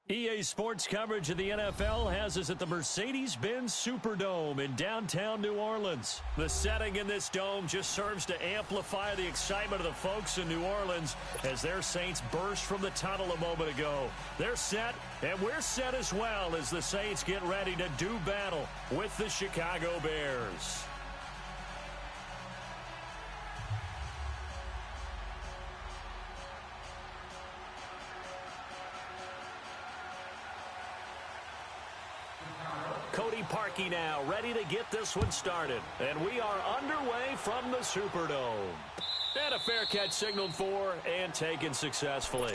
EA Sports coverage of the NFL has us at the Mercedes-Benz Superdome in downtown New Orleans. The setting in this dome just serves to amplify the excitement of the folks in New Orleans as their Saints burst from the tunnel a moment ago. They're set, and we're set as well as the Saints get ready to do battle with the Chicago Bears. Cody Parkey now, ready to get this one started. And we are underway from the Superdome. And a fair catch signaled for and taken successfully.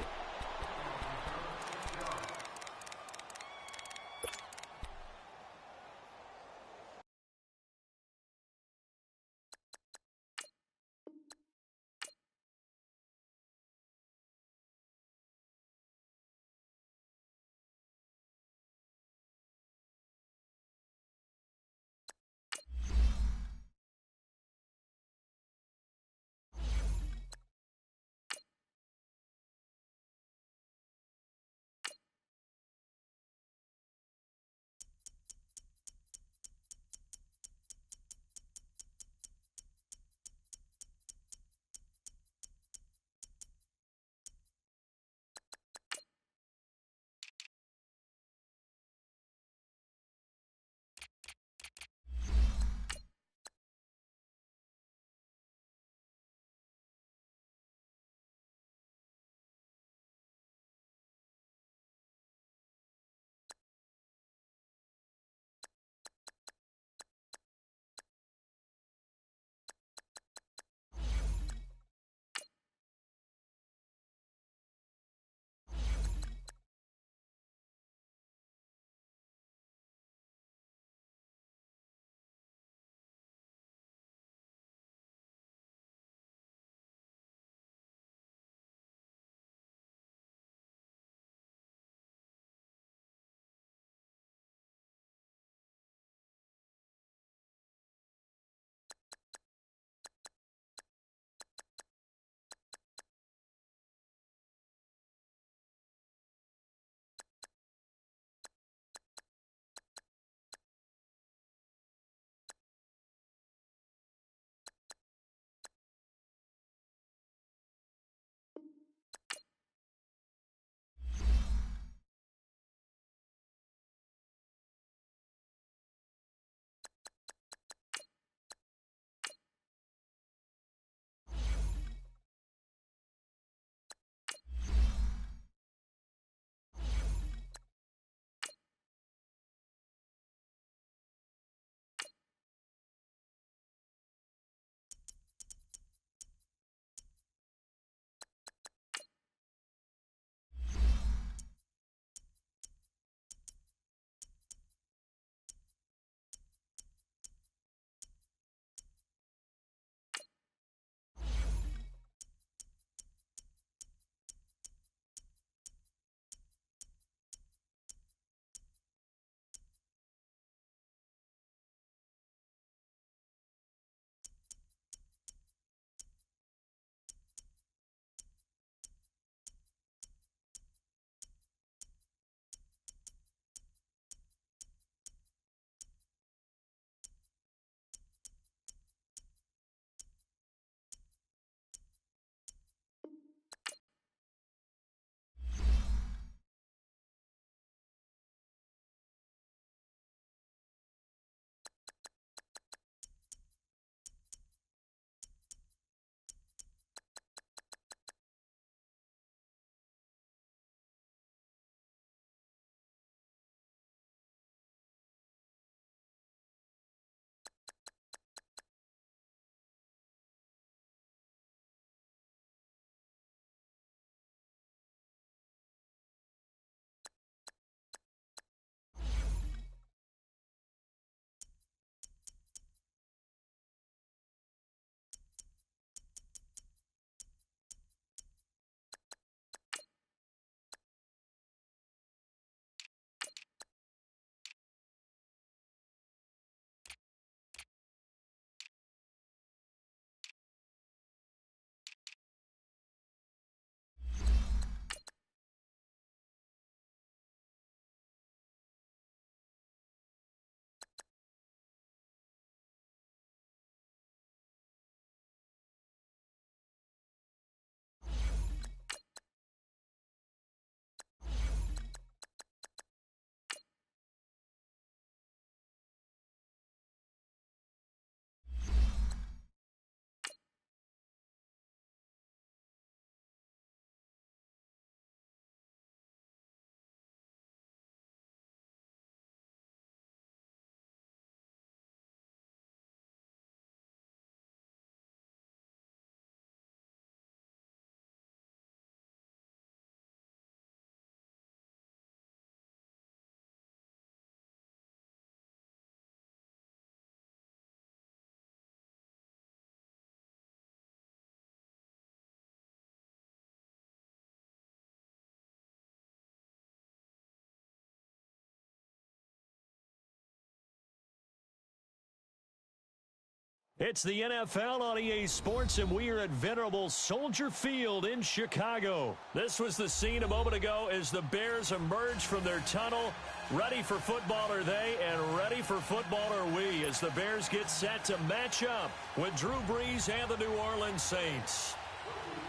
It's the NFL on EA Sports, and we are at venerable Soldier Field in Chicago. This was the scene a moment ago as the Bears emerged from their tunnel. Ready for football are they, and ready for football are we, as the Bears get set to match up with Drew Brees and the New Orleans Saints.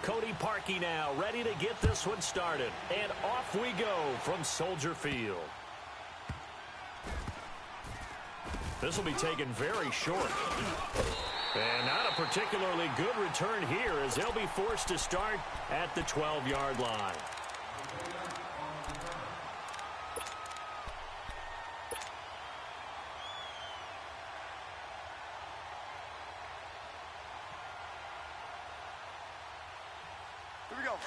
Cody Parkey now ready to get this one started. And off we go from Soldier Field. This will be taken very short. And not a particularly good return here, as they'll be forced to start at the 12-yard line. Here we go.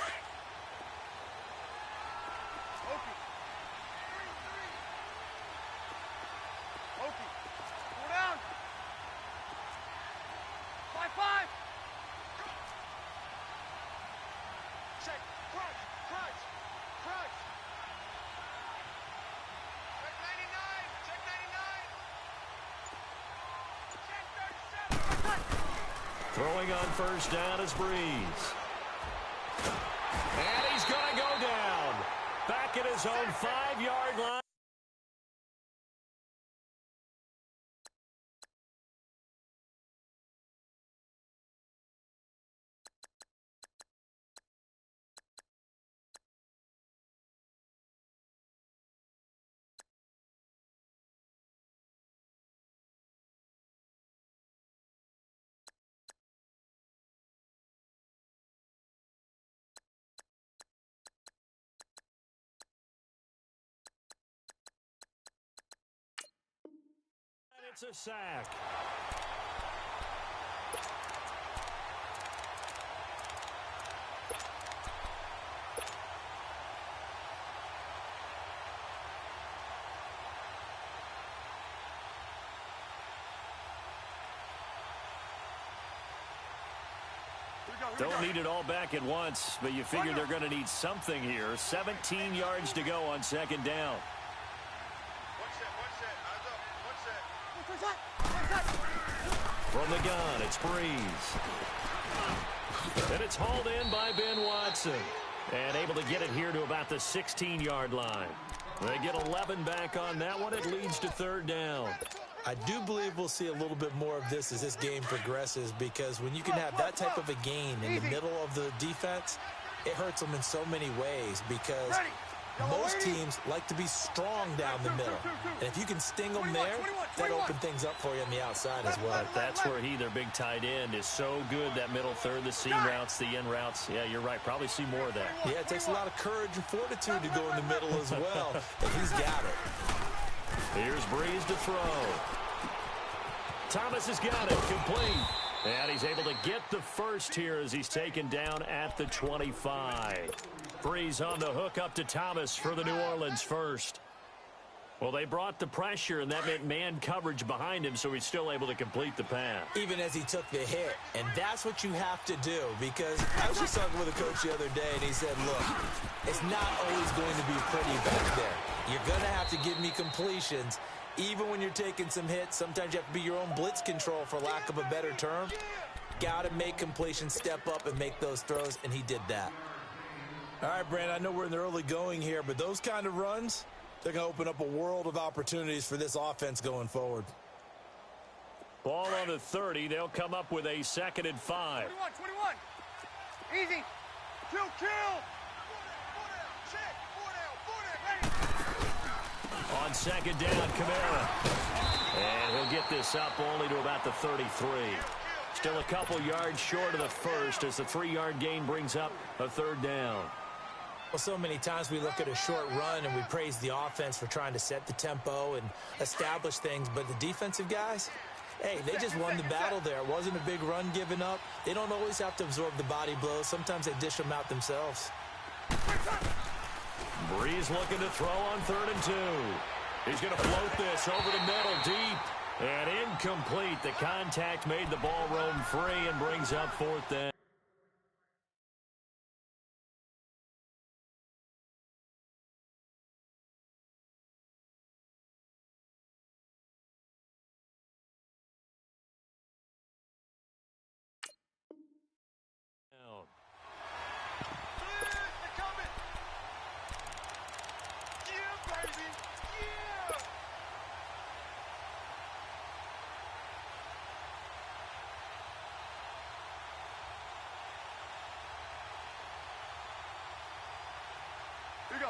Loki. Go down. 5-5. Check. Crunch. Crunch. Crunch. Check 99. Check 99. Check 37. Throwing on first down is Brees. And he's going to go down. Back at his own 5-yard line. It's a sack. Don't need it all back at once, but you figure they're going to need something here. 17 yards to go on second down. From the gun, it's Brees. And it's hauled in by Ben Watson. And able to get it here to about the 16-yard line. They get 11 back on that one. It leads to third down. I do believe we'll see a little bit more of this as this game progresses, because when you can have that type of a gain in the middle of the defense, it hurts them in so many ways, because most teams like to be strong down the middle. And if you can sting them there, that opens things up for you on the outside as well. But that's where their big tight end, is so good, that middle third, the seam routes, the in routes. Yeah, you're right. Probably see more of that. Yeah, it takes a lot of courage and fortitude to go in the middle as well. And he's got it. Here's Brees to throw. Thomas has got it, complete. And he's able to get the first here as he's taken down at the 25. Brees on the hook up to Thomas for the New Orleans first. Well, they brought the pressure, and that meant man coverage behind him, so he's still able to complete the pass. Even as he took the hit. And that's what you have to do, because I was just talking with a coach the other day, and he said, look, it's not always going to be pretty back there. You're going to have to give me completions. Even when you're taking some hits, sometimes you have to be your own blitz control, for lack of a better term. Got to make completions, step up, and make those throws, and he did that. All right, Brandon, I know we're in the early going here, but those kind of runs, they're going to open up a world of opportunities for this offense going forward. Ball on the 30. They'll come up with a 2nd and 5. 21. Easy. Kill. On second down, Kamara. And he'll get this up only to about the 33. Still a couple yards short of the first, as the 3-yard gain brings up a third down. Well, so many times we look at a short run and we praise the offense for trying to set the tempo and establish things, but the defensive guys, hey, they just won the battle there. It wasn't a big run given up. They don't always have to absorb the body blows. Sometimes they dish them out themselves. Brees looking to throw on 3rd and 2. He's going to float this over the middle deep. And incomplete. The contact made the ball roam free and brings up 4th down.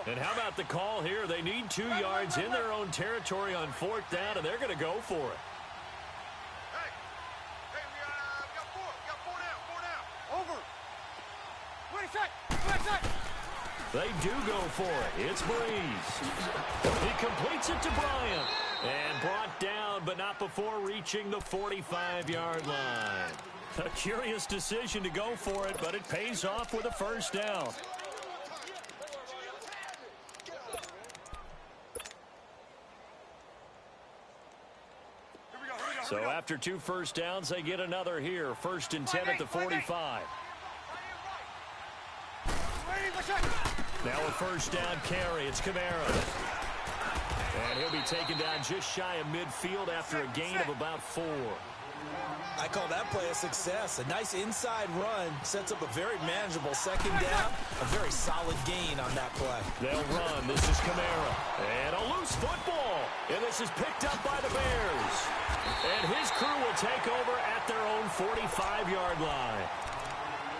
And how about the call here? They need 2 yards in their own territory on 4th down, and they're going to go for it. Hey, we got 4. We got 4 down. 4 down. Over. 20 seconds. 20 seconds. They do go for it. It's Breeze. He completes it to Bryant. And brought down, but not before reaching the 45-yard line. A curious decision to go for it, but it pays off with a 1st down. So after 2 1st downs, they get another here. 1st and 10 at the 45. Now a 1st down carry. It's Ksimomo. And he'll be taken down just shy of midfield after a gain of about 4. I call that play a success. A nice inside run sets up a very manageable 2nd down. A very solid gain on that play. They'll run. This is Ksimomo. And a loose football. And this is picked up by the Bears. And his crew will take over at their own 45-yard line.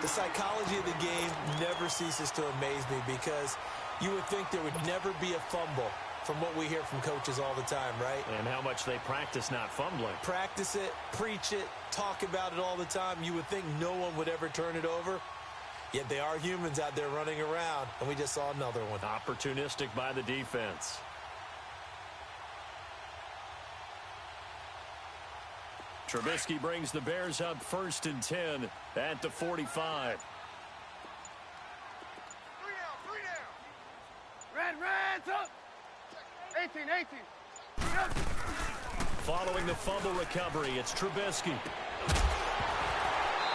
The psychology of the game never ceases to amaze me because you would think there would never be a fumble from what we hear from coaches all the time, right? And how much they practice not fumbling. Practice it, preach it, talk about it all the time. You would think no one would ever turn it over. Yet they are humans out there running around, and we just saw another one. Opportunistic by the defense. Trubisky brings the Bears up 1st and 10 at the 45. 3 down. Red, up. 18. Following the fumble recovery, it's Trubisky. And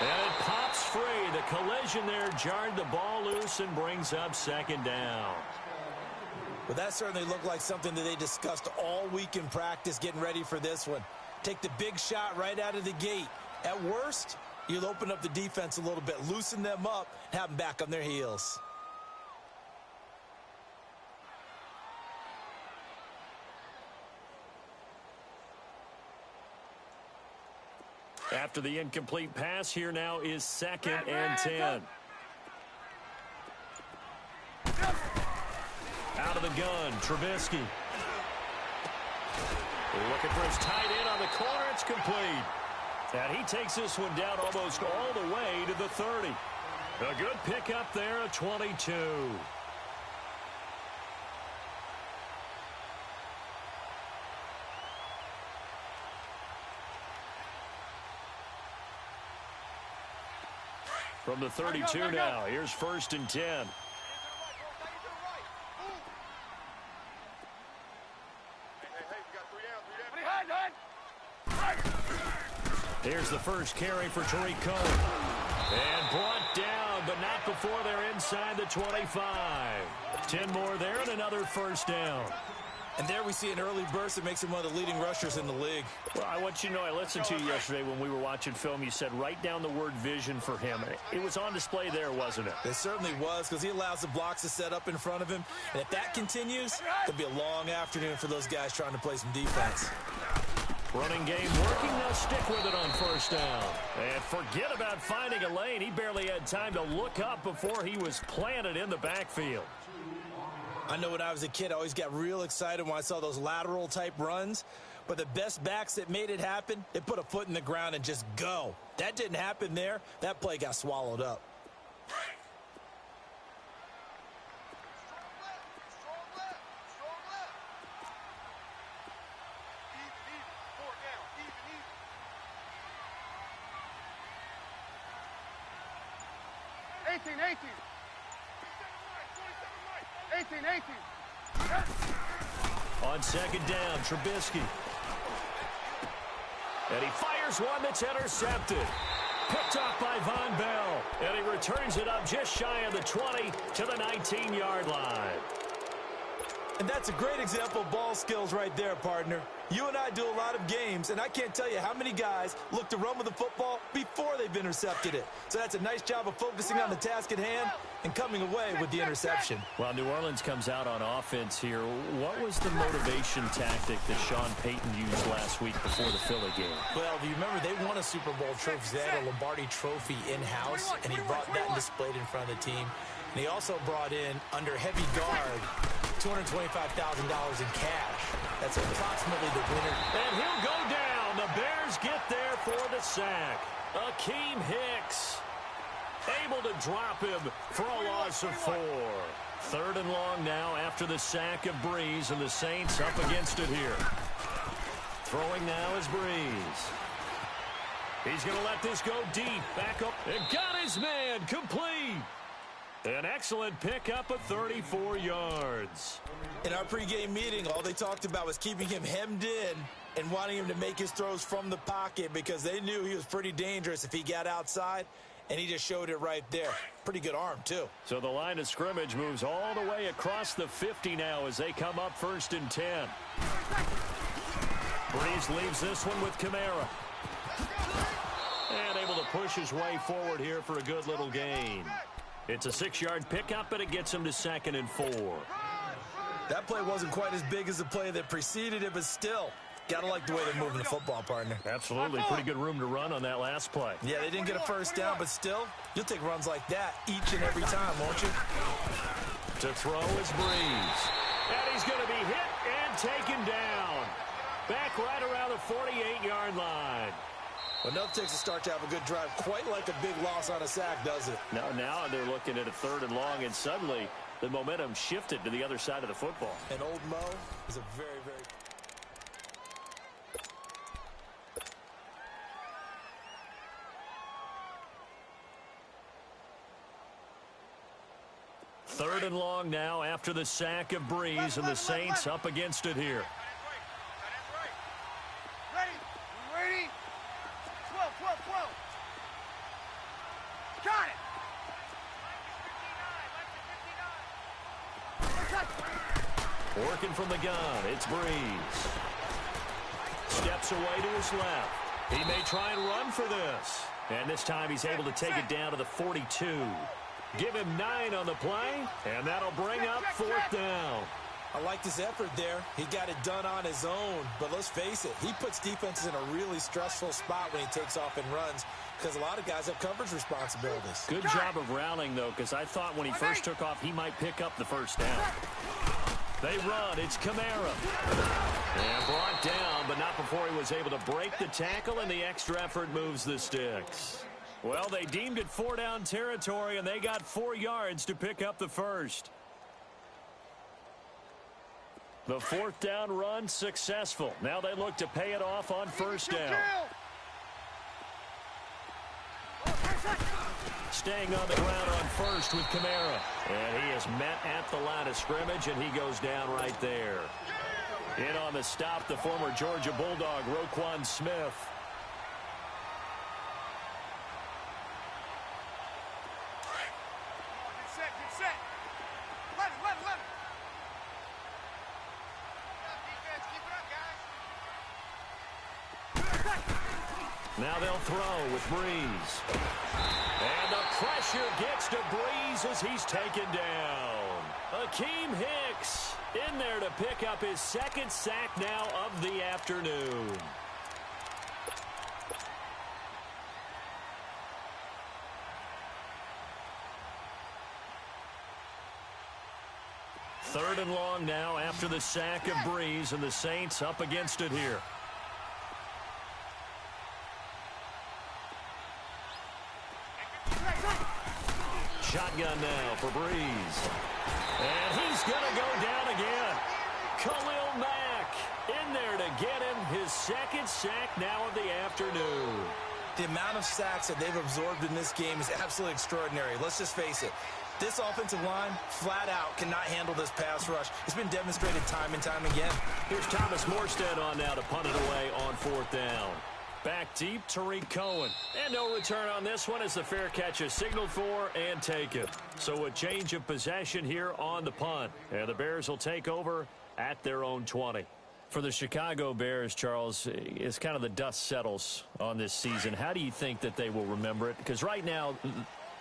it pops free. The collision there jarred the ball loose and brings up 2nd down. Well, that certainly looked like something that they discussed all week in practice getting ready for this one. Take the big shot right out of the gate. At worst, you'll open up the defense a little bit, loosen them up, have them back on their heels. After the incomplete pass, here now is 2nd and 10. Out of the gun, Trubisky. Looking for his tight end on the corner. It's complete. And he takes this one down almost all the way to the 30. A good pickup there at 22. From the 32 now, here's 1st and 10. Here's the first carry for Tariq Cohen. And brought down, but not before they're inside the 25. 10 more there and another 1st down. And there we see an early burst that makes him one of the leading rushers in the league. Well, I want you to know, I listened to you yesterday when we were watching film. You said write down the word vision for him. It was on display there, wasn't it? It certainly was, because he allows the blocks to set up in front of him. And if that continues, it'll be a long afternoon for those guys trying to play some defense. Running game working. They'll stick with it on 1st down. And forget about finding a lane. He barely had time to look up before he was planted in the backfield. I know when I was a kid, I always got real excited when I saw those lateral type runs. But the best backs that made it happen, they put a foot in the ground and just go. That didn't happen there. That play got swallowed up. On 2nd down, Trubisky. And he fires one that's intercepted. Picked off by Von Bell. And he returns it up just shy of the 20 to the 19-yard line. And that's a great example of ball skills right there, partner. You and I do a lot of games, and I can't tell you how many guys look to run with the football before they they've intercepted it. So that's a nice job of focusing on the task at hand and coming away with the interception. Well, New Orleans comes out on offense here. What was the motivation tactic that Sean Payton used last week before the Philly game? Well, if you remember, they won a Super Bowl trophy. They had a Lombardi trophy in-house, and he brought that and displayed in front of the team. And he also brought in, under heavy guard, $225,000 in cash. That's approximately the winner. And he'll go down. The Bears get there for the sack. Akeem Hicks able to drop him for a loss of 4. 3rd and long now after the sack of Breeze, and the Saints up against it here. Throwing now is Breeze. He's going to let this go deep. Back up and got his man complete. An excellent pickup of 34 yards. In our pregame meeting, all they talked about was keeping him hemmed in and wanting him to make his throws from the pocket because they knew he was pretty dangerous if he got outside, and he just showed it right there. Pretty good arm, too. So the line of scrimmage moves all the way across the 50 now as they come up 1st and 10. Breeze leaves this one with Kamara. And able to push his way forward here for a good little gain. It's a 6-yard pickup, but it gets him to 2nd and 4. That play wasn't quite as big as the play that preceded it, but still, gotta like the way they're moving the football, partner. Absolutely. Pretty good room to run on that last play. Yeah, they didn't get a first down, but still, you'll take runs like that each and every time, won't you? To throw is Breeze. And he's going to be hit and taken down. Back right around the 48-yard line. Well, enough takes a start to have a good drive. Quite like a big loss on a sack, does it? Now they're looking at a 3rd and long, and suddenly the momentum shifted to the other side of the football. And old Mo is a very, very... 3rd and long now after the sack of Breeze, and the Saints up against it here. Ready? 12. Got it. Working from the gun, it's Breeze. Steps away to his left. He may try and run for this. And this time he's able to take it down to the 42. Give him 9 on the play, and that'll bring up 4th down. I liked his effort there. He got it done on his own. But let's face it, he puts defenses in a really stressful spot when he takes off and runs because a lot of guys have coverage responsibilities. Good job of rallying, though, because I thought when he first took off, he might pick up the first down. They run. It's Kamara. And brought down, but not before he was able to break the tackle, and the extra effort moves the sticks. Well, they deemed it 4-down territory, and they got 4 yards to pick up the first. The 4th down run successful. Now they look to pay it off on 1st down. Staying on the ground on 1st with Kamara. And he is met at the line of scrimmage, and he goes down right there. In on the stop, the former Georgia Bulldog, Roquan Smith. Get set. Let it. Now they'll throw with Breeze. And the pressure gets to Breeze as he's taken down. Akeem Hicks in there to pick up his 2nd sack now of the afternoon. Third and long now after the sack of Breeze, and the Saints up against it here. Shotgun now for Breeze. And he's going to go down again. Khalil Mack in there to get him his 2nd sack now of the afternoon. The amount of sacks that they've absorbed in this game is absolutely extraordinary. Let's just face it. This offensive line, flat out, cannot handle this pass rush. It's been demonstrated time and time again. Here's Thomas Morstead on now to punt it away on 4th down. Back deep, Tariq Cohen. And no return on this one as the fair catch is signaled for and taken. So a change of possession here on the punt. And the Bears will take over at their own 20. For the Chicago Bears, Charles, as kind of the dust settles on this season, how do you think that they will remember it? Because right now,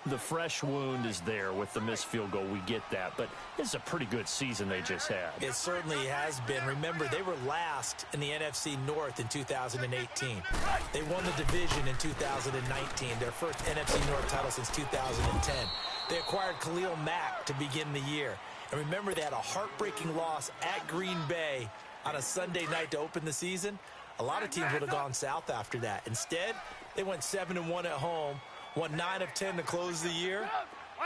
the fresh wound is there with the missed field goal. We get that. But this is a pretty good season they just had. It certainly has been. Remember, they were last in the NFC North in 2018. They won the division in 2019, their first NFC North title since 2010. They acquired Khalil Mack to begin the year. And remember, they had a heartbreaking loss at Green Bay on a Sunday night to open the season. A lot of teams would have gone south after that. Instead, they went 7-1 at home, won 9 of 10 to close the year.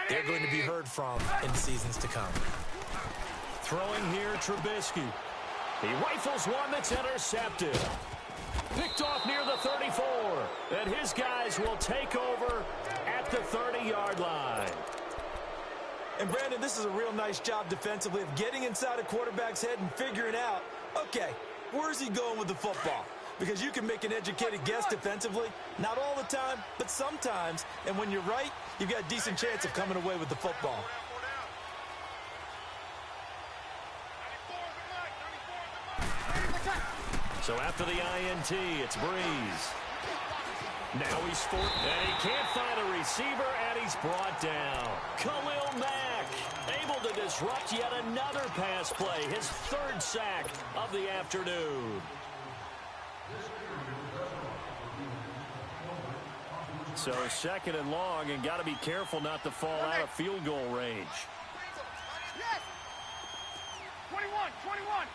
They're going to be heard from in the seasons to come. Throwing here, Trubisky. He rifles one that's intercepted. Picked off near the 34. And his guys will take over at the 30-yard line. And, Brandon, this is a real nice job defensively of getting inside a quarterback's head and figuring out, okay, where's he going with the football? Because you can make an educated guess defensively, not all the time, but sometimes. And when you're right, you've got a decent chance of coming away with the football. So after the INT, it's Breeze. Now he's fourth, and he can't find a receiver, and he's brought down. Khalil Mack able to disrupt yet another pass play, his third sack of the afternoon. So second and long, and got to be careful not to fall out of field goal range. Yes! 21, 21!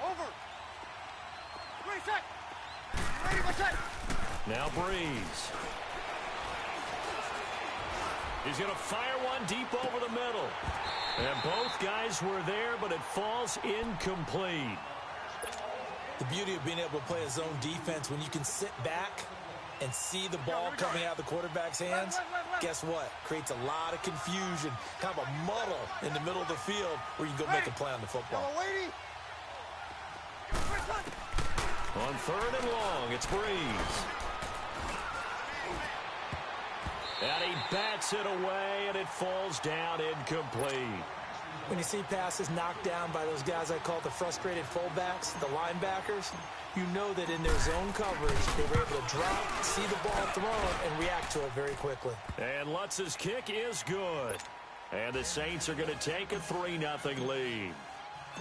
Over! Ready, set! Ready, set! Now Breeze. He's going to fire one deep over the middle. And both guys were there, but it falls incomplete. The beauty of being able to play a zone defense when you can sit back and see the ball coming out of the quarterback's hands, guess what? Creates a lot of confusion, kind of a muddle in the middle of the field where you can go make a play on the football. On third and long, it's Breeze. And he bats it away, and it falls down incomplete. When you see passes knocked down by those guys I call the frustrated fullbacks, the linebackers, you know that in their zone coverage, they were able to drop, see the ball thrown, and react to it very quickly. And Lutz's kick is good. And the Saints are going to take a 3-0 lead.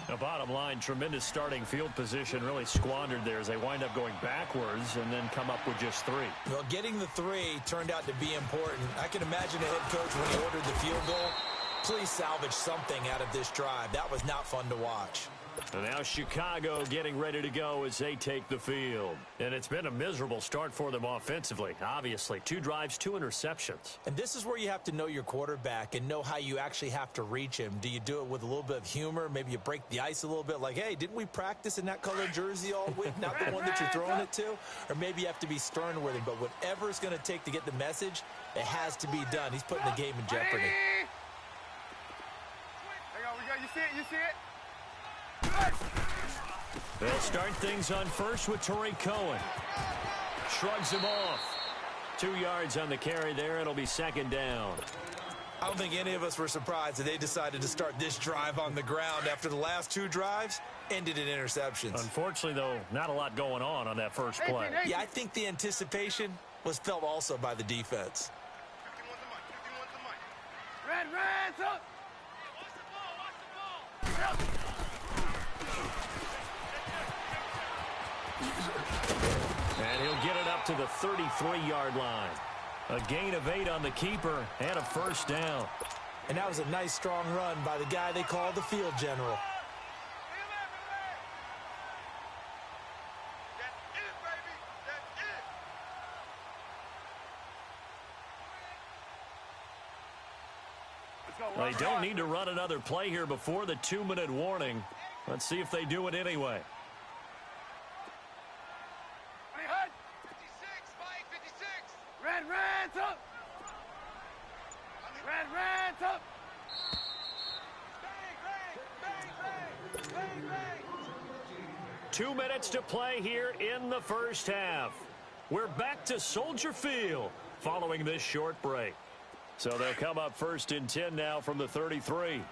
The bottom line, tremendous starting field position, really squandered there as they wind up going backwards and then come up with just 3. Well, getting the 3 turned out to be important. I can imagine the head coach when he ordered the field goal. Please salvage something out of this drive. That was not fun to watch. And now Chicago getting ready to go as they take the field. And it's been a miserable start for them offensively, obviously. 2 drives, 2 interceptions. And this is where you have to know your quarterback and know how you actually have to reach him. Do you do it with a little bit of humor? Maybe you break the ice a little bit like, hey, didn't we practice in that colored jersey all week? Not the one that you're throwing it to? Or maybe you have to be stern with him. But whatever it's going to take to get the message, it has to be done. He's putting the game in jeopardy. You see it? You see it? They'll start things on first with Torrey Cohen. Shrugs him off. 2 yards on the carry there. It'll be second down. I don't think any of us were surprised that they decided to start this drive on the ground after the last 2 drives ended in interceptions. Unfortunately, though, not a lot going on that first play. Yeah, I think the anticipation was felt also by the defense. Red, up! And he'll get it up to the 33-yard line. A gain of 8 on the keeper and a first down. And that was a nice, strong run by the guy they call the field general. They don't need to run another play here before the 2-minute warning. Let's see if they do it anyway. 56, Red, up! Red, up! Bang! 2 minutes to play here in the first half. We're back to Soldier Field following this short break. So they'll come up first and 10 now from the 33.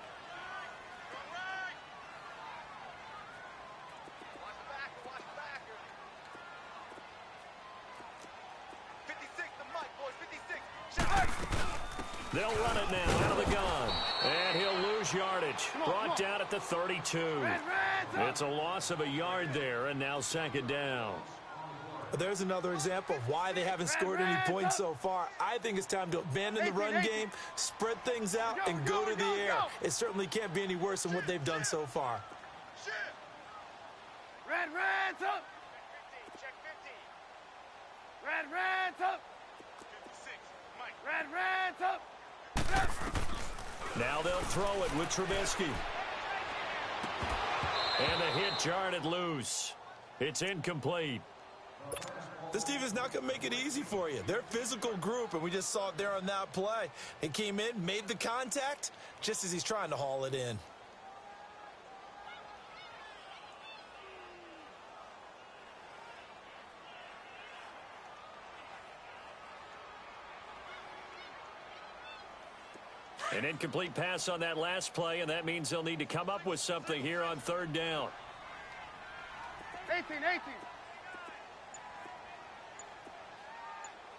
They'll run it now out of the gun. And he'll lose yardage. Brought down at the 32. It's a loss of a yard there, and now second down. There's another example of why they haven't scored any points so far. I think it's time to abandon the run game, spread things out, and go to the air. It certainly can't be any worse than what they've done so far. Reds up. Check 15. Reds up. 56. Mike. Reds up. Now they'll throw it with Trubisky. And the hit jarred it loose. It's incomplete. This defense is not going to make it easy for you. They're a physical group, and we just saw it there on that play. He came in, made the contact, just as he's trying to haul it in. An incomplete pass on that last play, and that means they'll need to come up with something here on third down. 18.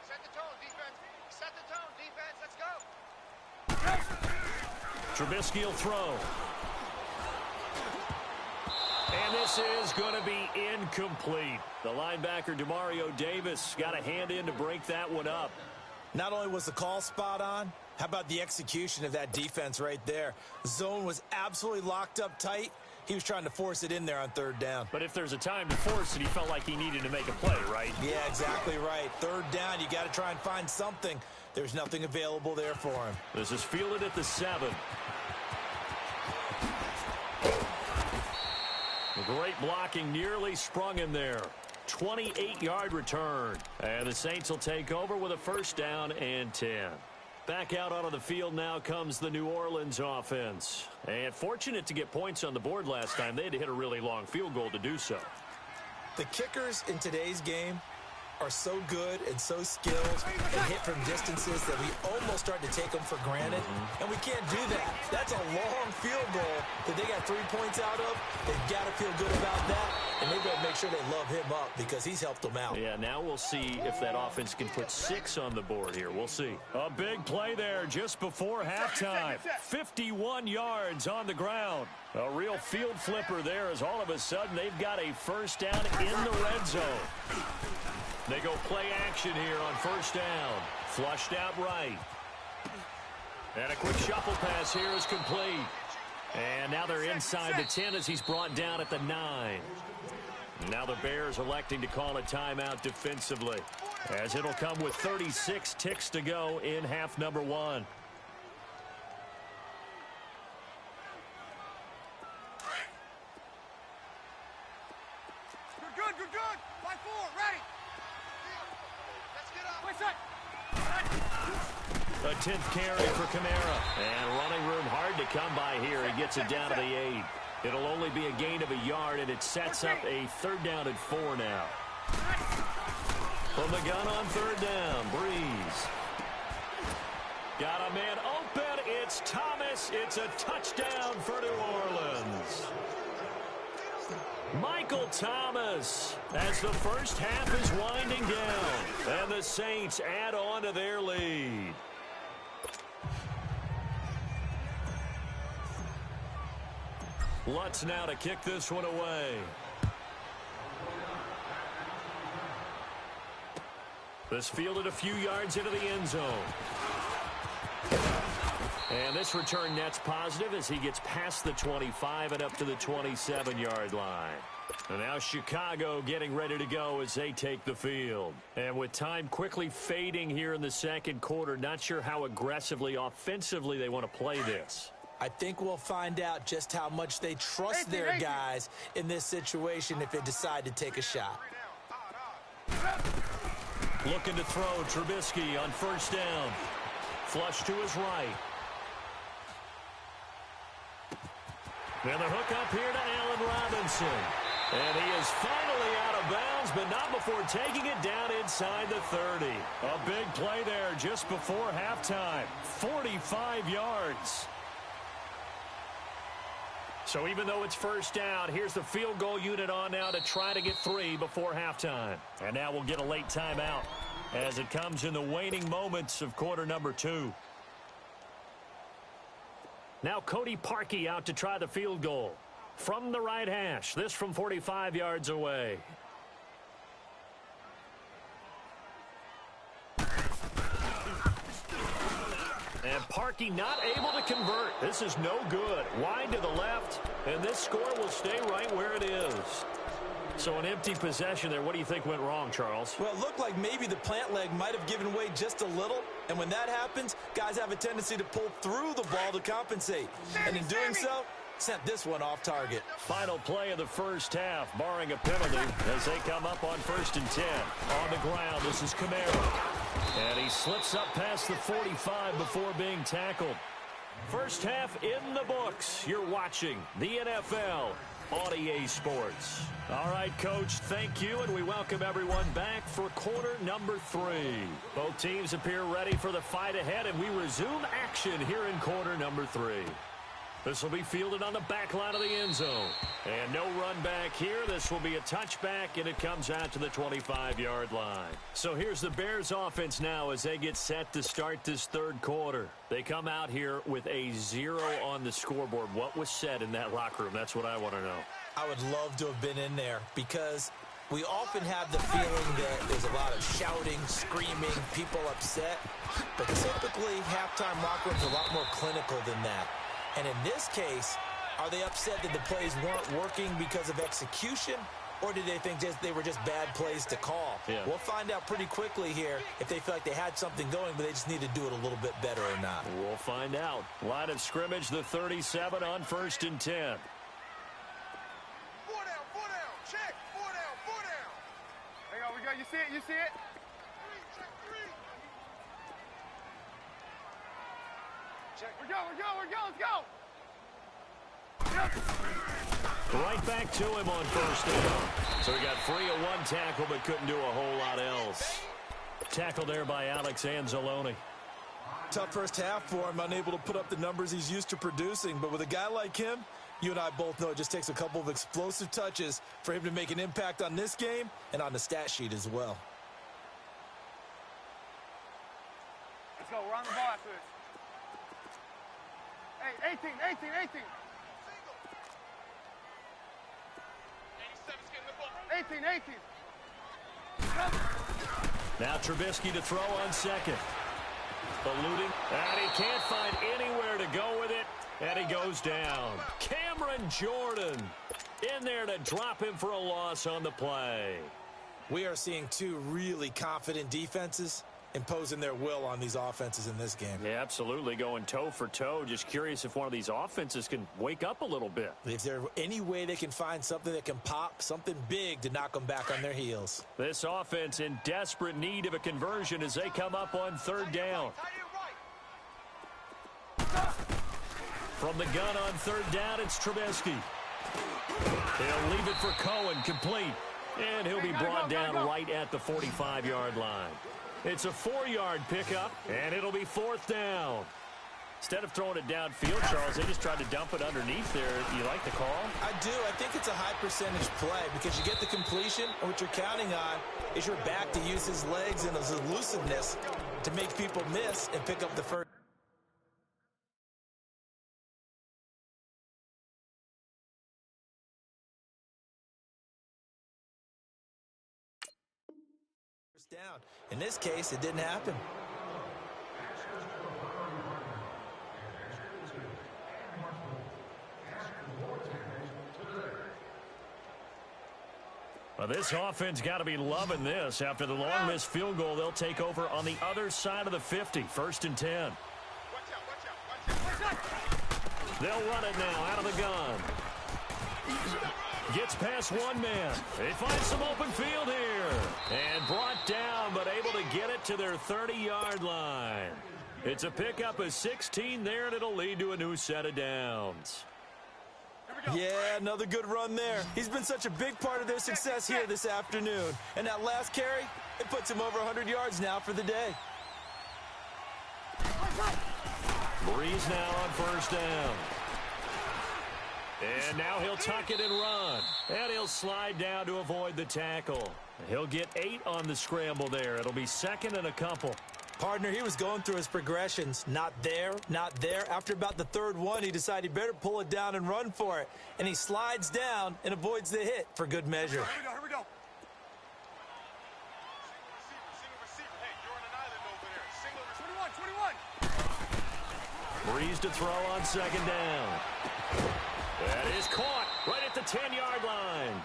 Set the tone, defense. Set the tone, defense. Let's go. Trubisky will throw. And this is going to be incomplete. The linebacker, Demario Davis, got a hand in to break that one up. Not only was the call spot on, how about the execution of that defense right there? Zone was absolutely locked up tight. He was trying to force it in there on third down. But if there's a time to force it, he felt like he needed to make a play, right? Yeah, exactly right. Third down, you got to try and find something. There's nothing available there for him. This is fielded at the 7. Great blocking, nearly sprung him there. 28-yard return. And the Saints will take over with a first down and 10. Back out onto the field now comes the New Orleans offense. And fortunate to get points on the board last time. They had to hit a really long field goal to do so. The kickers in today's game are so good and so skilled and hit from distances that we almost start to take them for granted. And we can't do that. That's a long field goal that they got 3 points out of. They've got to feel good about that. And they've got to make sure they love him up because he's helped them out. Yeah, now we'll see if that offense can put 6 on the board here. We'll see. A big play there just before halftime. 51 yards on the ground. A real field flipper there as all of a sudden they've got a first down in the red zone. They go play action here on first down. Flushed out right. And a quick shuffle pass here is complete. And now they're inside the 10 as he's brought down at the 9. Now the Bears electing to call a timeout defensively, as it'll come with 36 ticks to go in half number 1. Good. By 4, ready. Let's get up. Wait a sec. A 10th carry for Kamara. And running room hard to come by here. He gets it down to the 8. It'll only be a gain of a yard, and it sets up a third down and 4 now. From the gun on third down, Breeze. Got a man open. It's Thomas. It's a touchdown for New Orleans. Michael Thomas as the first half is winding down. And the Saints add on to their lead. Lutz now to kick this one away. This fielded a few yards into the end zone. And this return net's positive as he gets past the 25 and up to the 27-yard line. And now Chicago getting ready to go as they take the field. And with time quickly fading here in the second quarter, not sure how aggressively, offensively they want to play this. I think we'll find out just how much they trust their guys in this situation if they decide to take a shot. Looking to throw Trubisky on first down. Flush to his right. And the hook up here to Allen Robinson. And he is finally out of bounds, but not before taking it down inside the 30. A big play there just before halftime. 45 yards. So even though it's first down, here's the field goal unit on now to try to get 3 before halftime. And now we'll get a late timeout. as it comes in the waning moments of quarter number 2. Now Cody Parkey out to try the field goal. From the right hash, this from 45 yards away. And Parkey not able to convert. This is no good. Wide to the left, and this score will stay right where it is. So an empty possession there. What do you think went wrong, Charles? Well, it looked like maybe the plant leg might have given way just a little. And when that happens, guys have a tendency to pull through the ball to compensate. And in doing so, sent this one off target. Final play of the first half, barring a penalty, as they come up on 1st and 10. On the ground, this is Ksimomo. And he slips up past the 45 before being tackled. First half in the books. You're watching the NFL on EA Sports. All right, Coach, thank you, and we welcome everyone back for quarter number 3. Both teams appear ready for the fight ahead, and we resume action here in quarter number 3. This will be fielded on the back line of the end zone. And no run back here. This will be a touchback, and it comes out to the 25-yard line. So here's the Bears offense now as they get set to start this third quarter. They come out here with a 0 on the scoreboard. What was said in that locker room? That's what I want to know. I would love to have been in there because we often have the feeling that there's a lot of shouting, screaming, people upset. But typically, halftime locker rooms are a lot more clinical than that. And in this case, are they upset that the plays weren't working because of execution, or did they think they were just bad plays to call? Yeah. We'll find out pretty quickly here if they feel like they had something going, but they just need to do it a little bit better or not. We'll find out. Line of scrimmage, the 37 on 1st and 10. 4 down, 4 down, check, 4 down, 4 down. Hang on, we got, you see it, you see it? 3, check 3. Check, we're going, let's go. Right back to him on 1st down. So he got free of one tackle but couldn't do a whole lot else. Tackle there by Alex Anzalone. Tough first half for him, unable to put up the numbers he's used to producing. But with a guy like him, you and I both know it just takes a couple of explosive touches for him to make an impact on this game and on the stat sheet as well. Let's go, we're on the ball after this. Hey, 18. 18. Now Trubisky to throw on second. Eluding, and he can't find anywhere to go with it, and he goes down. Cameron Jordan in there to drop him for a loss on the play. We are seeing two really confident defenses imposing their will on these offenses in this game. Yeah, absolutely, going toe for toe. Just curious if one of these offenses can wake up a little bit. If there's any way they can find something that can pop, something big to knock them back on their heels. This offense in desperate need of a conversion as they come up on 3rd down. From the gun on 3rd down, it's Trubisky. He'll leave it for Cohen, complete. And he'll be brought down right at the 45-yard line. It's a 4-yard pickup, and it'll be 4th down. Instead of throwing it downfield, Charles, they just tried to dump it underneath there. You like the call? I do. I think it's a high-percentage play because you get the completion, and what you're counting on is your back to use his legs and his elusiveness to make people miss and pick up the first. Down. In this case, it didn't happen. Well, this offense got to be loving this. After the long missed field goal, they'll take over on the other side of the 50, 1st and 10. Watch out. They'll run it now out of the gun. Gets past one man. They find some open field here. And brought down, but able to get it to their 30-yard line. It's a pickup of 16 there, and it'll lead to a new set of downs. Yeah, another good run there. He's been such a big part of their success here this afternoon. And that last carry, it puts him over 100 yards now for the day. Breeze now on 1st down. And now he'll tuck it and run. And he'll slide down to avoid the tackle. He'll get 8 on the scramble there. It'll be second and a couple. Partner, he was going through his progressions. Not there, not there. After about the third one, he decided he better pull it down and run for it. And he slides down and avoids the hit for good measure. Here we go. Single receiver. Hey, you're on an island over there. Single receiver. 21. Breeze to throw on second down. That is caught right at the 10-yard line.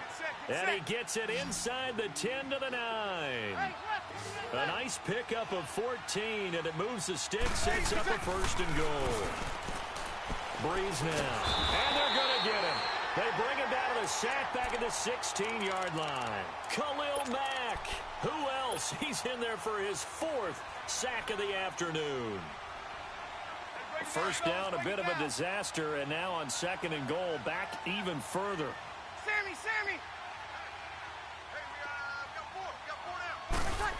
And he gets it inside the 10 to the 9. A nice pickup of 14, and it moves the stick, sets up a first and goal. Breeze now. And they're going to get him. They bring him down to the sack back at the 16-yard line. Khalil Mack. Who else? He's in there for his 4th sack of the afternoon. First down, a bit of a disaster, and now on second and goal, back even further. Sammy! Hey, we got 4 now.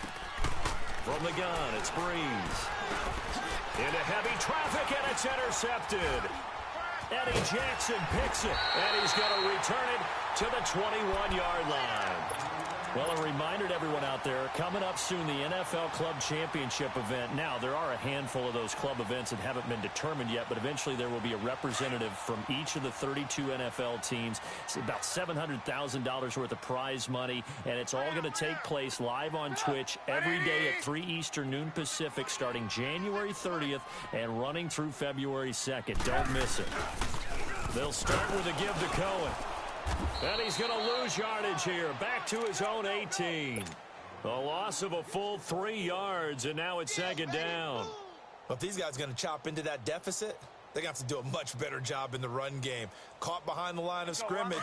From the gun, it's Breeze. Into heavy traffic, and it's intercepted. Eddie Jackson picks it, and he's going to return it to the 21-yard line. Well, a reminder to everyone out there, coming up soon, the NFL Club Championship event. Now, there are a handful of those club events that haven't been determined yet, but eventually there will be a representative from each of the 32 NFL teams. It's about $700,000 worth of prize money, and it's all going to take place live on Twitch every day at 3 Eastern, noon Pacific, starting January 30th and running through February 2nd. Don't miss it. They'll start with a give to Cohen. And he's going to lose yardage here. Back to his own 18. A loss of a full 3 yards, and now it's second down. Well, if these guys are going to chop into that deficit, they're going to have to do a much better job in the run game. Caught behind the line of scrimmage,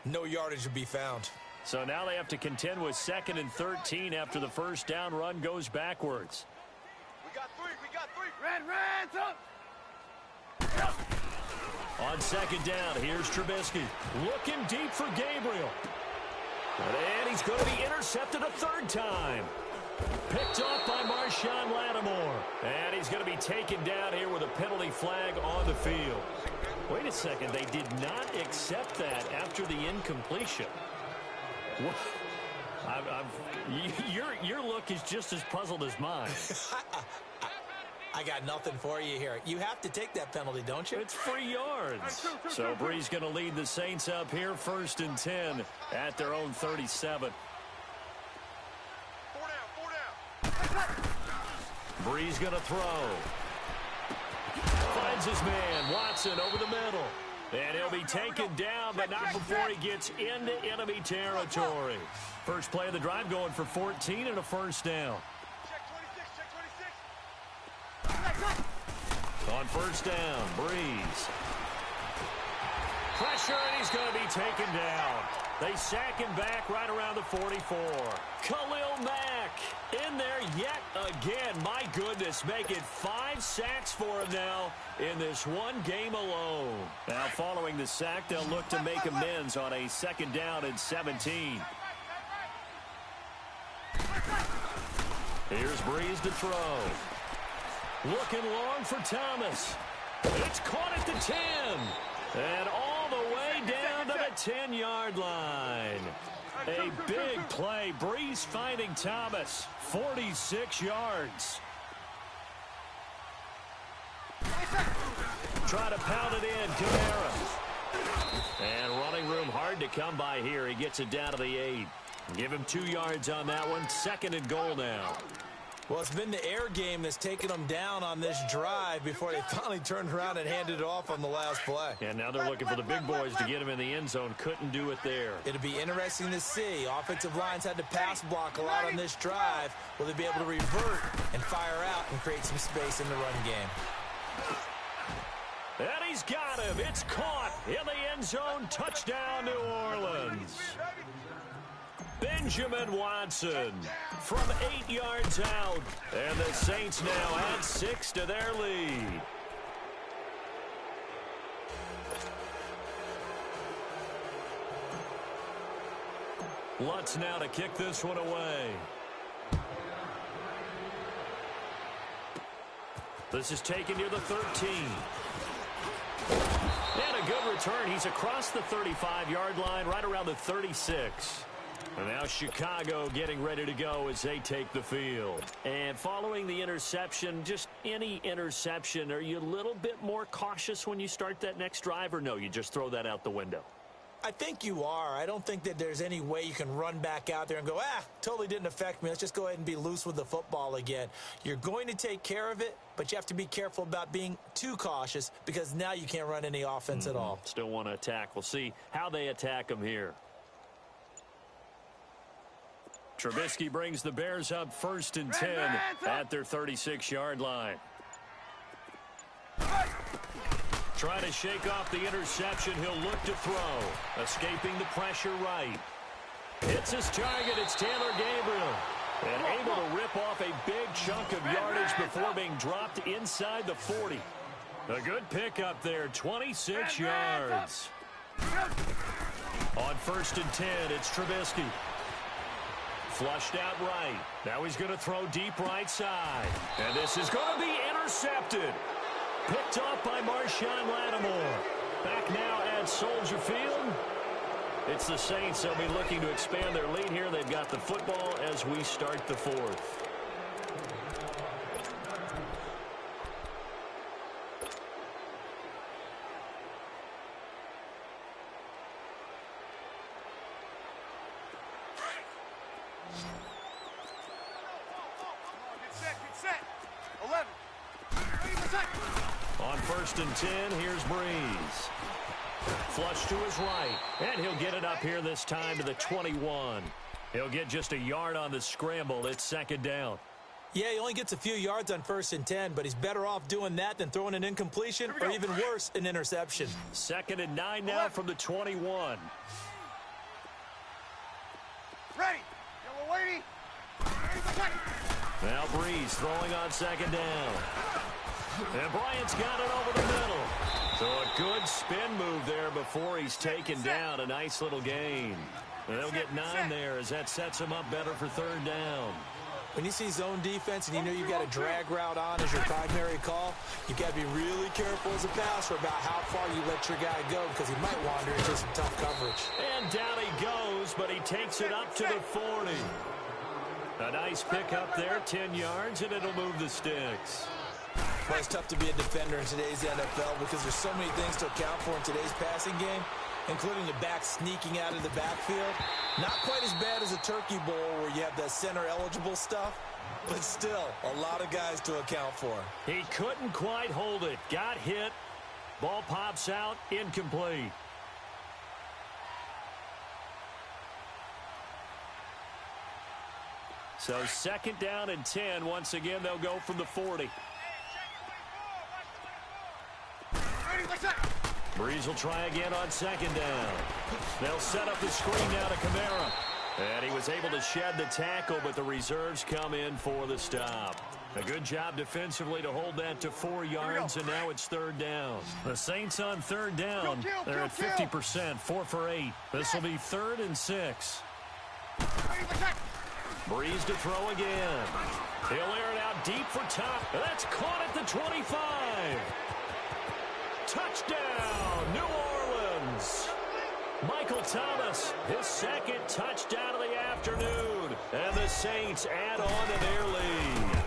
no yardage to be found. So now they have to contend with 2nd and 13 after the first down run goes backwards. We got 3. Red, up. On second down, here's Trubisky. Looking deep for Gabriel. And he's going to be intercepted a 3rd time. Picked off by Marshawn Lattimore. And he's going to be taken down here with a penalty flag on the field. Wait a second, they did not accept that after the incompletion. Your look is just as puzzled as mine. I got nothing for you here. You have to take that penalty, don't you? It's 3 yards. So Breeze going to lead the Saints up here, 1st and 10 at their own 37. 4 down. Breeze going to throw. Finds his man, Watson, over the middle. And he'll be taken down, but not before he gets into enemy territory. First play of the drive going for 14 and a first down. On first down, Breeze. Pressure, and he's going to be taken down. They sack him back right around the 44. Khalil Mack in there yet again. My goodness, making 5 sacks for him now in this one game alone. Now, following the sack, they'll look to make amends on a 2nd down and 17. Here's Breeze to throw. Looking long for Thomas. It's caught at the 10. And all the way down to the 10-yard line. A big play. Breeze finding Thomas. 46 yards. Try to pound it in. Kamara. And running room hard to come by here. He gets it down to the 8. Give him 2 yards on that one. 2nd and goal now. Well, it's been the air game that's taken them down on this drive before they finally turned around and handed it off on the last play. And now they're looking for the big boys to get him in the end zone. Couldn't do it there. It'll be interesting to see. Offensive lines had to pass block a lot on this drive. Will they be able to revert and fire out and create some space in the run game? And he's got him. It's caught in the end zone. Touchdown, New Orleans. Benjamin Watson from 8 yards out. And the Saints now add 6 to their lead. Lutz now to kick this one away. This is taken near the 13. And a good return. He's across the 35-yard line, right around the 36. And now Chicago getting ready to go as they take the field. And following the interception, just any interception, are you a little bit more cautious when you start that next drive, or no, you just throw that out the window? I think you are. I don't think that there's any way you can run back out there and go, totally didn't affect me. Let's just go ahead and be loose with the football again. You're going to take care of it, but you have to be careful about being too cautious because now you can't run any offense at all. Still want to attack. We'll see how they attack them here. Trubisky brings the Bears up 1st and 10 at their 36-yard line. Trying to shake off the interception. He'll look to throw. Escaping the pressure right. Hits his target. It's Taylor Gabriel. And able to rip off a big chunk of yardage before being dropped inside the 40. A good pickup there. 26 yards. On 1st and 10, it's Trubisky. Flushed out right. Now he's going to throw deep right side. And this is going to be intercepted. Picked off by Marshawn Lattimore. Back now at Soldier Field. It's the Saints. They'll be looking to expand their lead here. They've got the football as we start the 4th. On 1st and 10, here's Breeze. Flush to his right, and he'll get it up here this time to the 21. He'll get just a yard on the scramble. It's 2nd down. Yeah, he only gets a few yards on 1st and 10, but he's better off doing that than throwing an incompletion or even worse, an interception. 2nd and 9 now from the 21. Ready. Yellow lady. Now Breeze throwing on 2nd down. And Bryant's got it over the middle. So a good spin move there before he's taken down. A nice little gain. And they'll get 9 there as that sets him up better for 3rd down. When you see zone defense and you know you've got a drag route on as your primary call, you've got to be really careful as a passer about how far you let your guy go because he might wander into some tough coverage. And down he goes, but he takes it up to the 40. A nice pick up there, 10 yards, and it'll move the sticks. Well, it's tough to be a defender in today's NFL because there's so many things to account for in today's passing game, including the back sneaking out of the backfield. Not quite as bad as a turkey bowl where you have the center-eligible stuff, but still a lot of guys to account for. He couldn't quite hold it. Got hit. Ball pops out. Incomplete. So 2nd down and 10. Once again, they'll go from the 40. Breeze will try again on 2nd down. They'll set up the screen now to Kamara. And he was able to shed the tackle, but the reserves come in for the stop. A good job defensively to hold that to 4 yards, and now it's 3rd down. The Saints on 3rd down. They're at 50%, 4 for 8. This will be 3rd and 6. Breeze to throw again. He'll air it out deep for top. That's caught at the 25. Touchdown, New Orleans. Michael Thomas, his 2nd touchdown of the afternoon. And the Saints add on to their lead.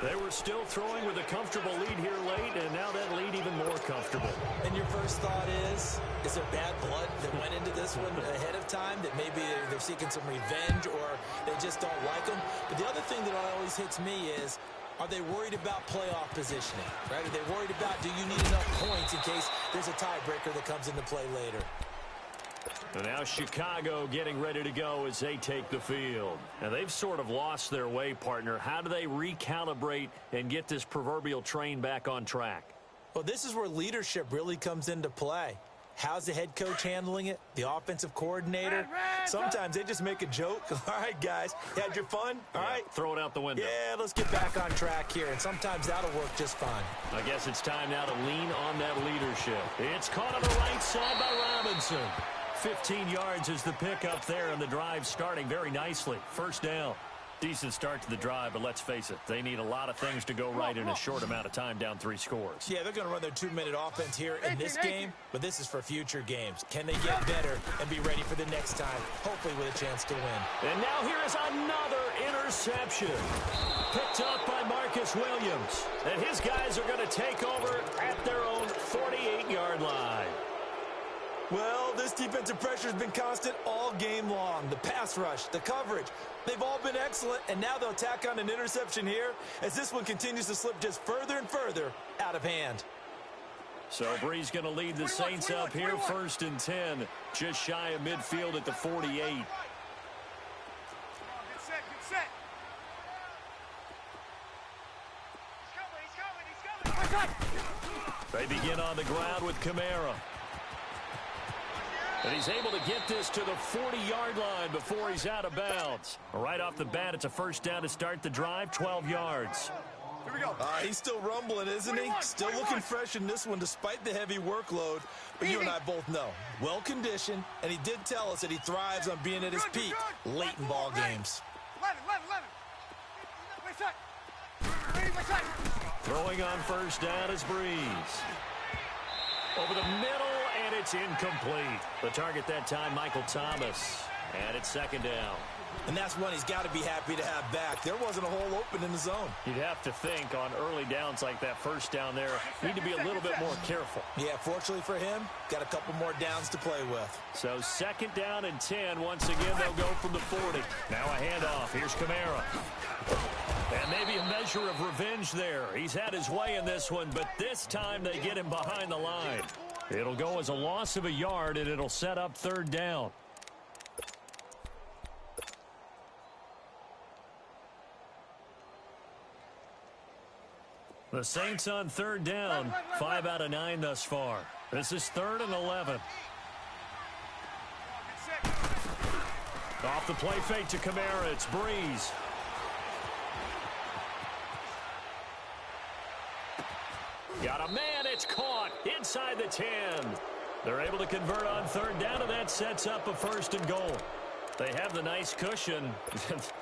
They were still throwing with a comfortable lead here late, and now that lead even more comfortable. And your first thought is there bad blood that went into this one ahead of time, that maybe they're seeking some revenge or they just don't like them? But the other thing that always hits me is, are they worried about playoff positioning, right? Are they worried about, do you need enough points in case there's a tiebreaker that comes into play later? And now Chicago getting ready to go as they take the field. And they've sort of lost their way, partner. How do they recalibrate and get this proverbial train back on track? Well, this is where leadership really comes into play. How's the head coach handling it? The offensive coordinator? Sometimes they just make a joke. All right, guys, you had your fun? All right. Throw it out the window. Yeah, let's get back on track here. And sometimes that'll work just fine. I guess it's time now to lean on that leadership. It's caught on the right side by Robinson. 15 yards is the pickup there, and the drive starting very nicely. 1st down. Decent start to the drive, but let's face it, they need a lot of things to go right in a short amount of time, down 3 scores. Yeah, they're going to run their 2-minute offense here in this game, but this is for future games. Can they get better and be ready for the next time, hopefully with a chance to win? And now here is another interception. Picked up by Marcus Williams. And his guys are going to take over at their own 48-yard line. Well, this defensive pressure has been constant all game long. The pass rush, the coverage, they've all been excellent, and now they'll tack on an interception here as this one continues to slip just further and further out of hand. So Bree's going to lead the Saints up here, 1st and 10, just shy of midfield at the 48. Get set. He's coming. They begin on the ground with Kamara. And he's able to get this to the 40-yard line before he's out of bounds. Right off the bat, it's a first down to start the drive, 12 yards. Here we go. He's still rumbling, isn't he? Still looking fresh in this one despite the heavy workload. But you and I both know, well-conditioned, and he did tell us that he thrives on being at his peak late in ball games. Let him. Throwing on first down is Breeze. Over the middle, and it's incomplete. The target that time, Michael Thomas. And it's 2nd down. And that's one he's got to be happy to have back. There wasn't a hole open in the zone. You'd have to think on early downs like that first down there, need to be a little bit more careful. Yeah, fortunately for him, got a couple more downs to play with. So 2nd down and 10. Once again, they'll go from the 40. Now a handoff. Here's Kamara. And maybe a measure of revenge there. He's had his way in this one, but this time they get him behind the line. It'll go as a loss of a yard, and it'll set up 3rd down. The Saints on 3rd down, 5 out of 9 thus far. This is 3rd and 11. Off the play fake to Kamara, it's Breeze. Got a man, it's caught inside the 10. They're able to convert on 3rd down, and that sets up a 1st and goal. They have the nice cushion.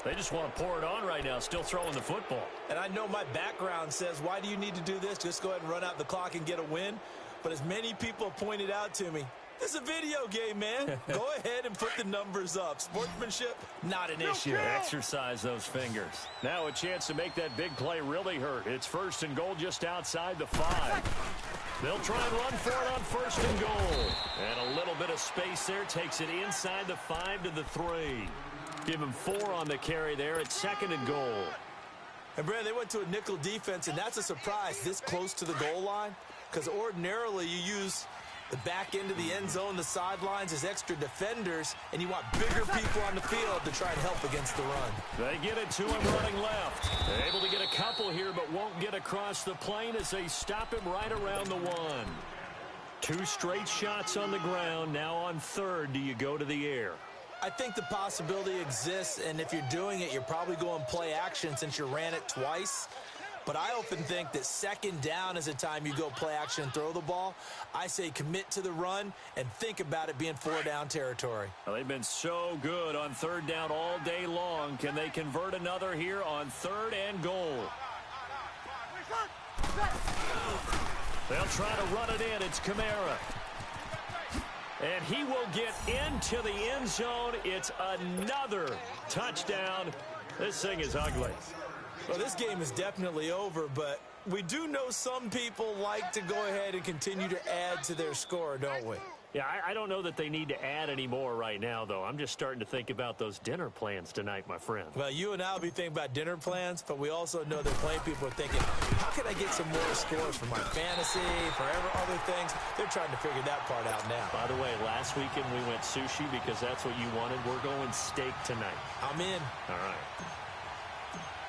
They just want to pour it on right now, still throwing the football. And I know my background says, why do you need to do this? Just go ahead and run out the clock and get a win. But as many people pointed out to me, this is a video game, man. Go ahead and put the numbers up. Sportsmanship, not an issue. Exercise those fingers. Now a chance to make that big play really hurt. It's 1st and goal just outside the 5. They'll try and run for it on 1st and goal. And a little bit of space there takes it inside the 5 to the 3. Give him 4 on the carry there at 2nd and goal. And, Brad, they went to a nickel defense, and that's a surprise this close to the goal line because ordinarily you use the back end of the end zone, the sidelines as extra defenders, and you want bigger people on the field to try and help against the run. They get it to him running left. They're able to get a couple here, but won't get across the plane as they stop him right around the 1. 2 straight shots on the ground. Now on 3rd, do you go to the air? I think the possibility exists, and if you're doing it, you're probably going play action since you ran it twice. But I often think that 2nd down is a time you go play action and throw the ball. I say commit to the run and think about it being 4-down territory. Well, they've been so good on 3rd down all day long. Can they convert another here on 3rd and goal? They'll try to run it in. It's Kamara. And he will get into the end zone. It's another touchdown. This thing is ugly. Well, this game is definitely over, but we do know some people like to go ahead and continue to add to their score, don't we? Yeah, I don't know that they need to add any more right now, though. I'm just starting to think about those dinner plans tonight, my friend. Well, you and I will be thinking about dinner plans, but we also know that plenty of people are thinking, how can I get some more scores for my fantasy, for other things? They're trying to figure that part out now. By the way, last weekend we went sushi because that's what you wanted. We're going steak tonight. I'm in. All right.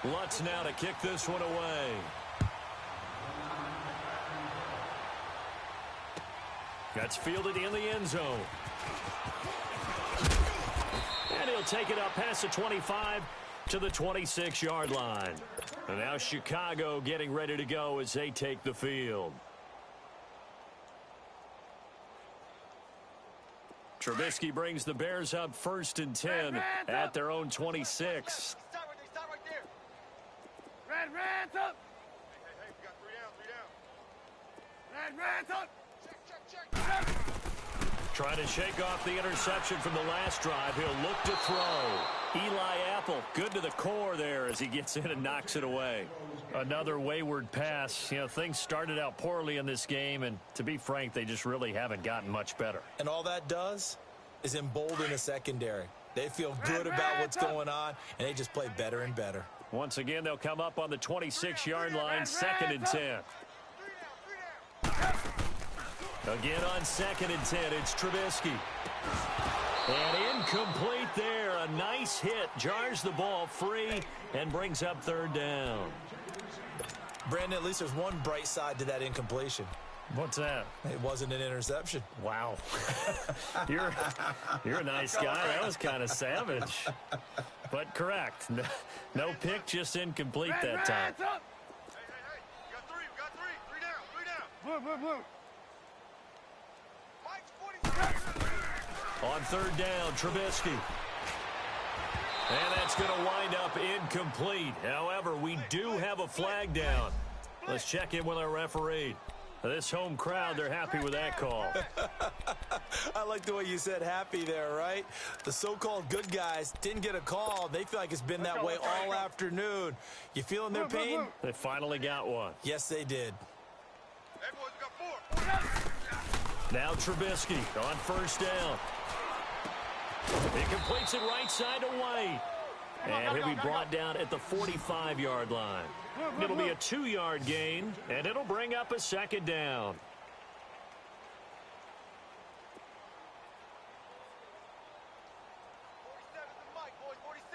Lutz now to kick this one away. That's fielded in the end zone. And he'll take it up past the 25 to the 26-yard line. And now Chicago getting ready to go as they take the field. Trubisky brings the Bears up 1st and 10 at their own 26. Red, up. Hey, we got three down. Red, up. Check. Trying to shake off the interception from the last drive. He'll look to throw. Eli Apple, good to the core there as he gets in and knocks it away. Another wayward pass. You know, things started out poorly in this game, and to be frank, they just really haven't gotten much better. And all that does is embolden the secondary. They feel good about what's going on, and they just play better and better. Once again, they'll come up on the 26-yard line, 2nd and 10. Again on 2nd and 10, it's Trubisky. And incomplete there. A nice hit. Jars the ball free and brings up 3rd down. Brandon, at least there's one bright side to that incompletion. What's that? It wasn't an interception. Wow. You're a nice guy. That was kind of savage. But correct. No pick, just incomplete that time. Hey. We got three. Three down. Blue. On 3rd down, Trubisky. And that's going to wind up incomplete. However, we do have a flag down. Let's check in with our referee. This home crowd, they're happy with that call. I like the way you said happy there, right? The so-called good guys didn't get a call. They feel like it's been that way all afternoon. You feeling their pain? They finally got one. Yes, they did. Hey, boys, we got 4. Now Trubisky on 1st down. He completes it right side to White. And he'll be brought down at the 45-yard line. It'll be a 2-yard gain, and it'll bring up a 2nd down.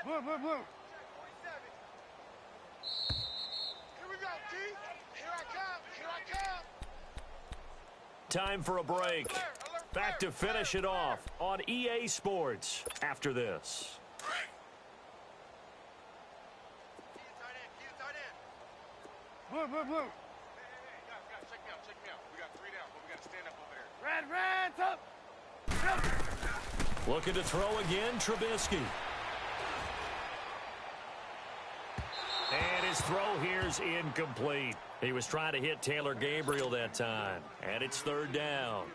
Blue. Here we go, T. Here I come. Time for a break. Back to finish it off on EA Sports after this. Blue. Hey, guys, check me out. We got 3 down, but we got to stand up over there. Red, up. Looking to throw again, Trubisky. And his throw here's incomplete. He was trying to hit Taylor Gabriel that time. And it's 3rd down.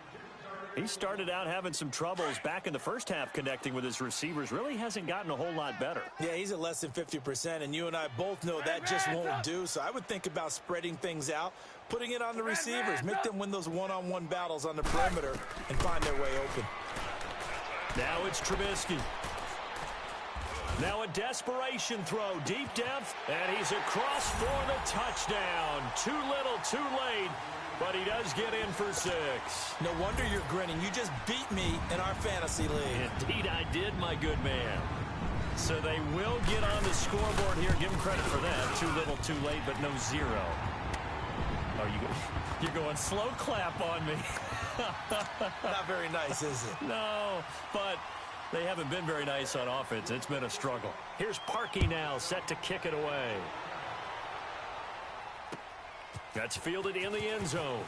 He started out having some troubles back in the first half connecting with his receivers. Really hasn't gotten a whole lot better. Yeah, he's at less than 50%, and you and I both know that just won't do. So I would think about spreading things out, putting it on the receivers, make them win those one-on-one battles on the perimeter and find their way open. Now it's Trubisky. Now a desperation throw deep depth, and he's across for the touchdown. Too little, too late, but he does get in for 6. No wonder you're grinning. You just beat me in our fantasy league. Indeed I did, my good man. So they will get on the scoreboard here. Give him credit for that. Too little, too late, but no 0. Oh, you're going slow clap on me. Not very nice, is it? No, but they haven't been very nice on offense. It's been a struggle. Here's Parkey now, set to kick it away. That's fielded in the end zone.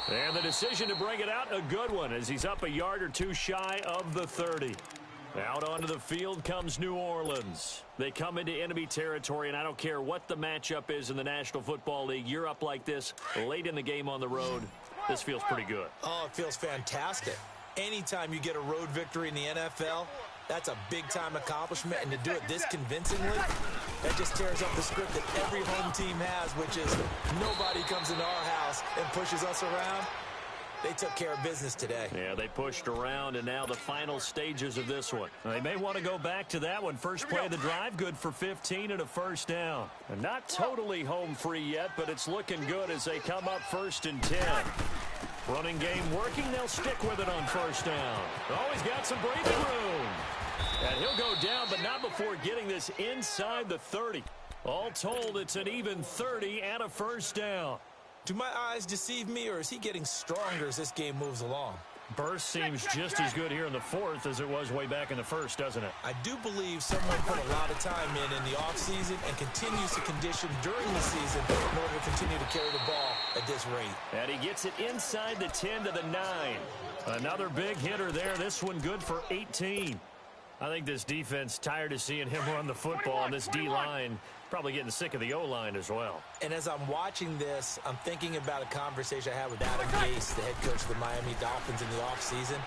And the decision to bring it out, a good one, as he's up a yard or two shy of the 30. Out onto the field comes New Orleans. They come into enemy territory, and I don't care what the matchup is in the National Football League. You're up like this late in the game on the road. This feels pretty good. Oh, it feels fantastic. Anytime you get a road victory in the NFL, that's a big-time accomplishment, and to do it this convincingly, that just tears up the script that every home team has, which is nobody comes into our house and pushes us around. They took care of business today. Yeah, they pushed around, and now the final stages of this one. They may want to go back to that one. First play of the drive, good for 15 and a 1st down. And not totally home free yet, but it's looking good as they come up 1st and 10. Running game working, they'll stick with it on 1st down. Always got some breathing room. And he'll go down, but not before getting this inside the 30. All told, it's an even 30 and a 1st down. Do my eyes deceive me, or is he getting stronger as this game moves along? Burst seems just as good here in the 4th as it was way back in the 1st, doesn't it? I do believe someone put a lot of time in the offseason and continues to condition during the season in order to continue to carry the ball at this rate. And he gets it inside the 10 to the 9. Another big hitter there. This one good for 18. I think this defense tired of seeing him run the football, and this D-line probably getting sick of the O-line as well. And as I'm watching this, I'm thinking about a conversation I had with Adam Gase, the head coach of the Miami Dolphins in the offseason.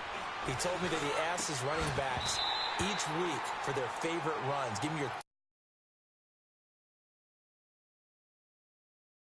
He told me that he asked his running backs each week for their favorite runs. Give me your